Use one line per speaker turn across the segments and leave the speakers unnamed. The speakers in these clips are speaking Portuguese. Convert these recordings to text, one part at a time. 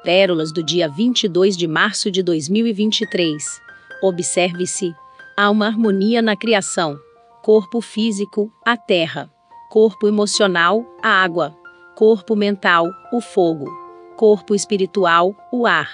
Pérolas do dia 22 de março de 2023. Observe-se. Há uma harmonia na criação. Corpo físico, a terra. Corpo emocional, a água. Corpo mental, o fogo. Corpo espiritual, o ar.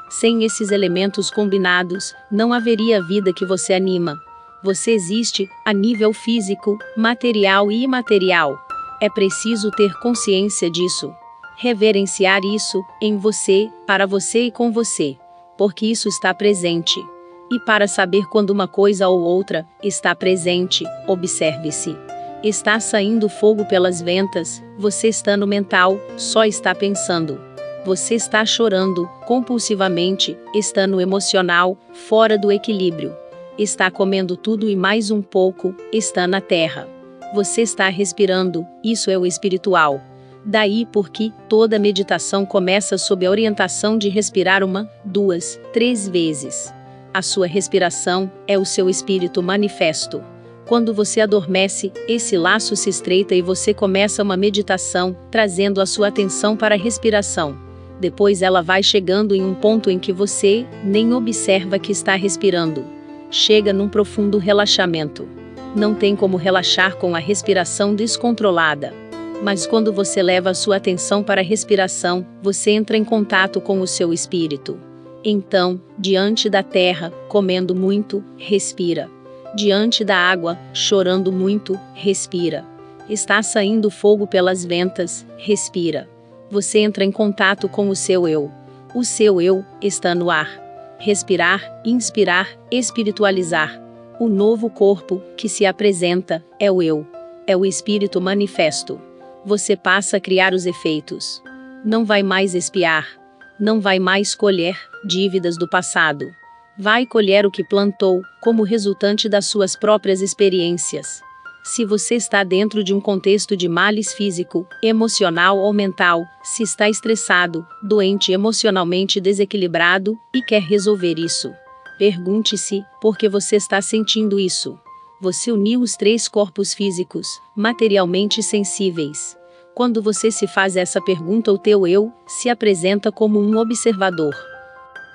Sem esses elementos combinados, não haveria a vida que você anima. Você existe, a nível físico, material e imaterial. É preciso ter consciência disso. Reverenciar isso, em você, para você e com você. Porque isso está presente. E para saber quando uma coisa ou outra está presente, observe-se. Está saindo fogo pelas ventas, você está no mental, só está pensando. Você está chorando, compulsivamente, está no emocional, fora do equilíbrio. Está comendo tudo e mais um pouco, está na terra. Você está respirando, isso é o espiritual. Daí porque toda meditação começa sob a orientação de respirar 1, 2, 3 vezes. A sua respiração é o seu espírito manifesto. Quando você adormece, esse laço se estreita e você começa uma meditação, trazendo a sua atenção para a respiração. Depois ela vai chegando em um ponto em que você nem observa que está respirando. Chega num profundo relaxamento. Não tem como relaxar com a respiração descontrolada. Mas quando você leva a sua atenção para a respiração, você entra em contato com o seu espírito. Então, diante da terra, comendo muito, respira. Diante da água, chorando muito, respira. Está saindo fogo pelas ventas, respira. Você entra em contato com o seu eu. O seu eu está no ar. Respirar, inspirar, espiritualizar. O novo corpo que se apresenta é o eu. É o espírito manifesto. Você passa a criar os efeitos. Não vai mais espiar. Não vai mais colher dívidas do passado. Vai colher o que plantou, como resultante das suas próprias experiências. Se você está dentro de um contexto de males físico, emocional ou mental, se está estressado, doente, emocionalmente desequilibrado, e quer resolver isso, pergunte-se, por que você está sentindo isso? Você uniu os 3 corpos físicos, materialmente sensíveis. Quando você se faz essa pergunta, o teu eu se apresenta como um observador.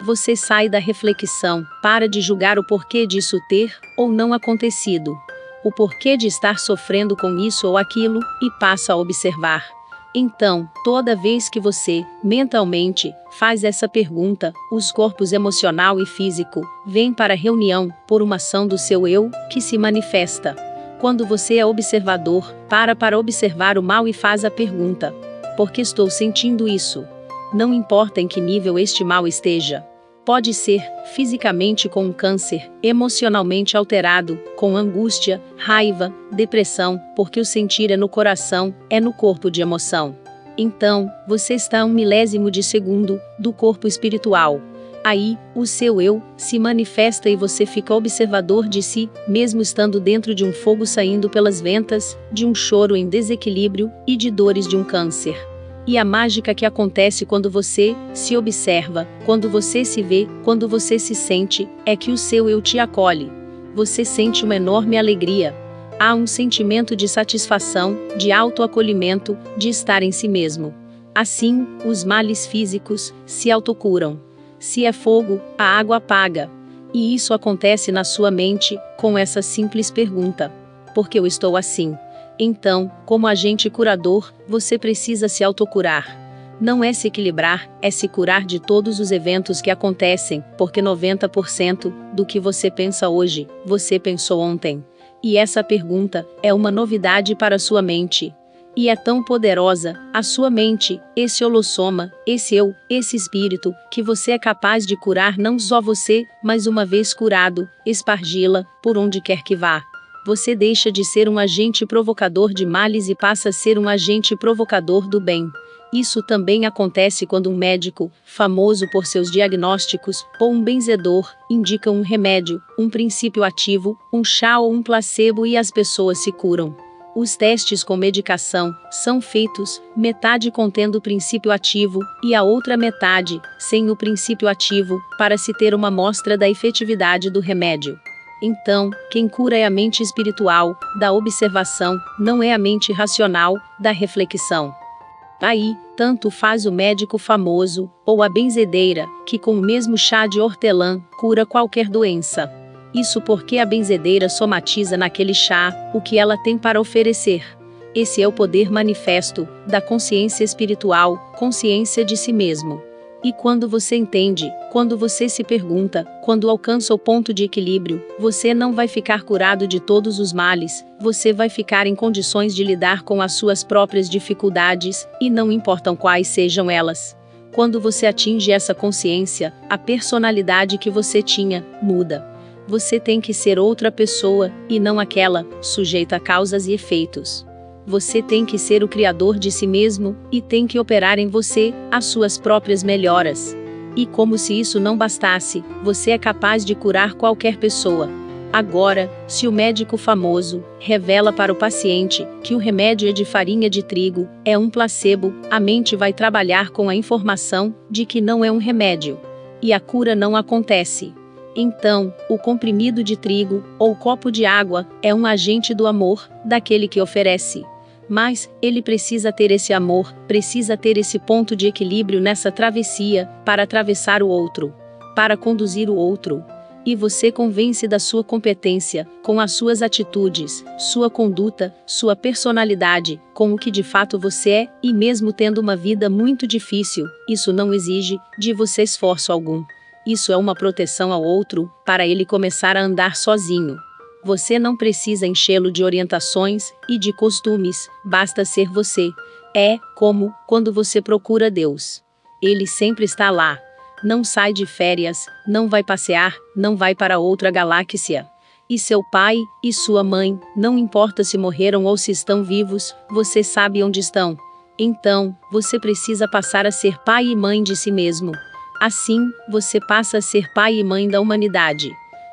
Você sai da reflexão, para de julgar o porquê disso ter ou não acontecido, o porquê de estar sofrendo com isso ou aquilo, e passa a observar. Então, toda vez que você, mentalmente, faz essa pergunta, os corpos emocional e físico vêm para a reunião, por uma ação do seu eu, que se manifesta. Quando você é observador, para observar o mal e faz a pergunta: por que estou sentindo isso? Não importa em que nível este mal esteja. Pode ser, fisicamente com um câncer, emocionalmente alterado, com angústia, raiva, depressão, porque o sentir é no coração, é no corpo de emoção. Então, você está a 1 milésimo de segundo do corpo espiritual. Aí, o seu eu se manifesta e você fica observador de si, mesmo estando dentro de um fogo saindo pelas ventas, de um choro em desequilíbrio e de dores de um câncer. E a mágica que acontece quando você se observa, quando você se vê, quando você se sente, é que o seu eu te acolhe. Você sente uma enorme alegria. Há um sentimento de satisfação, de autoacolhimento, de estar em si mesmo. Assim, os males físicos se autocuram. Se é fogo, a água apaga. E isso acontece na sua mente, com essa simples pergunta: por que eu estou assim? Então, como agente curador, você precisa se autocurar. Não é se equilibrar, é se curar de todos os eventos que acontecem, porque 90% do que você pensa hoje, você pensou ontem. E essa pergunta é uma novidade para sua mente. E é tão poderosa, a sua mente, esse holossoma, esse eu, esse espírito, que você é capaz de curar não só você, mas uma vez curado, espargi-la, por onde quer que vá. Você deixa de ser um agente provocador de males e passa a ser um agente provocador do bem. Isso também acontece quando um médico, famoso por seus diagnósticos, ou um benzedor, indica um remédio, um princípio ativo, um chá ou um placebo e as pessoas se curam. Os testes com medicação são feitos, metade contendo o princípio ativo, e a outra metade, sem o princípio ativo, para se ter uma amostra da efetividade do remédio. Então, quem cura é a mente espiritual, da observação, não é a mente racional, da reflexão. Aí, tanto faz o médico famoso, ou a benzedeira, que com o mesmo chá de hortelã, cura qualquer doença. Isso porque a benzedeira somatiza naquele chá o que ela tem para oferecer. Esse é o poder manifesto da consciência espiritual, consciência de si mesmo. E quando você entende, quando você se pergunta, quando alcança o ponto de equilíbrio, você não vai ficar curado de todos os males, você vai ficar em condições de lidar com as suas próprias dificuldades, e não importam quais sejam elas. Quando você atinge essa consciência, a personalidade que você tinha muda. Você tem que ser outra pessoa, e não aquela, sujeita a causas e efeitos. Você tem que ser o criador de si mesmo, e tem que operar em você as suas próprias melhoras. E como se isso não bastasse, você é capaz de curar qualquer pessoa. Agora, se o médico famoso revela para o paciente que o remédio é de farinha de trigo, é um placebo, a mente vai trabalhar com a informação de que não é um remédio. E a cura não acontece. Então, o comprimido de trigo, ou copo de água, é um agente do amor, daquele que oferece. Mas, ele precisa ter esse amor, precisa ter esse ponto de equilíbrio nessa travessia, para atravessar o outro, para conduzir o outro. E você convence da sua competência, com as suas atitudes, sua conduta, sua personalidade, com o que de fato você é, e mesmo tendo uma vida muito difícil, isso não exige de você esforço algum. Isso é uma proteção ao outro, para ele começar a andar sozinho. Você não precisa enchê-lo de orientações e de costumes, basta ser você. É como quando você procura Deus. Ele sempre está lá. Não sai de férias, não vai passear, não vai para outra galáxia. E seu pai e sua mãe, não importa se morreram ou se estão vivos, você sabe onde estão. Então, você precisa passar a ser pai e mãe de si mesmo. Assim, você passa a ser pai e mãe da humanidade.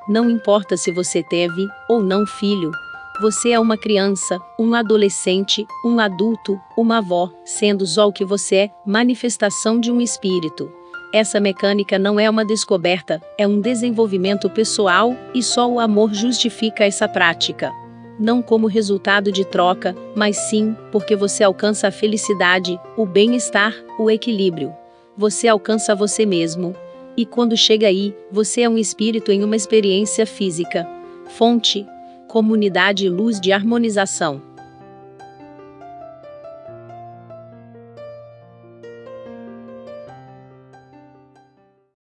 Não importa se você teve ou não filho. Você é uma criança, um adolescente, um adulto, uma avó, sendo só o que você é, manifestação de um espírito. Essa mecânica não é uma descoberta, é um desenvolvimento pessoal, e só o amor justifica essa prática. Não como resultado de troca, mas sim, porque você alcança a felicidade, o bem-estar, o equilíbrio. Você alcança você mesmo. E quando chega aí, você é um espírito em uma experiência física. Fonte: comunidade e luz de harmonização.